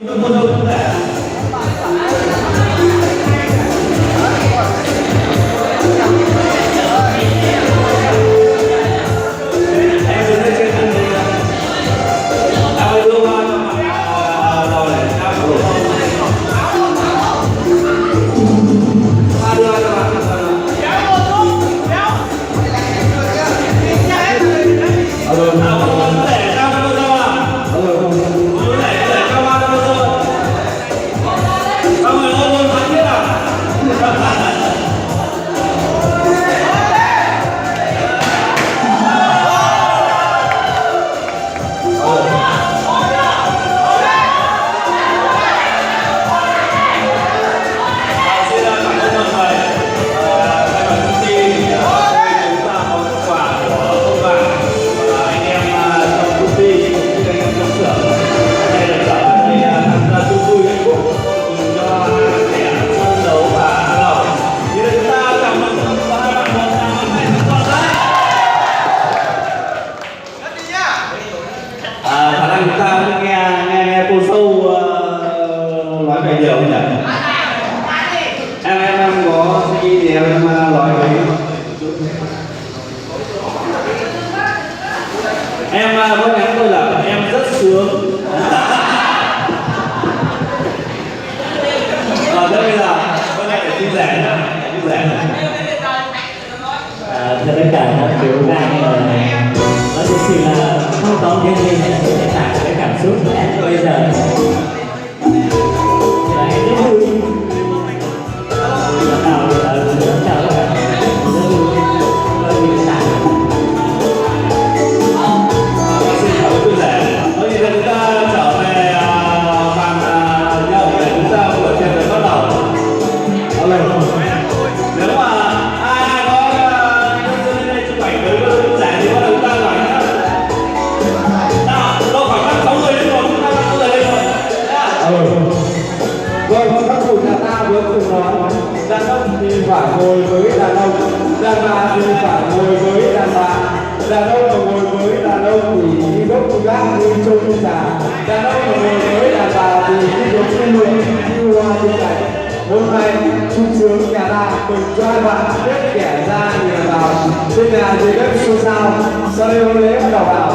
Em có nhắn tôi là em rất sướng. Thế bây giờ tôi lại chia sẻ nữa. Thưa tất cả các chú đang nói thực sự là không có cái gì để diễn tả cái cảm xúc của em bây giờ. Là em rất vui. Chào các bạn. Rất vui. Tôi diễn tả. Xin chào quý vị giả. Bây giờ chúng ta trở về bàn nhậu để chúng ta buổi tiệc được bắt đầu. Nếu mà ai có nhân dân lên đây chụp ảnh với quý vị giả thì bắt đầu chúng ta gọi nhá. Nào, đâu khoảng 5-6 người lên rồi, chúng ta 5 người lên rồi. Vâng, các cụ nhà ta vừa cùng nói đàn ông thì phải ngồi với đàn ông, đàn bà thì phải ngồi với đàn bà. Đàn ông mà ngồi với đàn ông thì gốc gác như trâu như già. Đàn ông mà ngồi với đàn bà thì giống như người như hoa như cảnh. Hôm nay sung sướng nhà ta mừng cho hai bạn biết kẻ ra người vào. Trên nhà dưới đất xôn xao, sau đây lễ bắt đầu vào.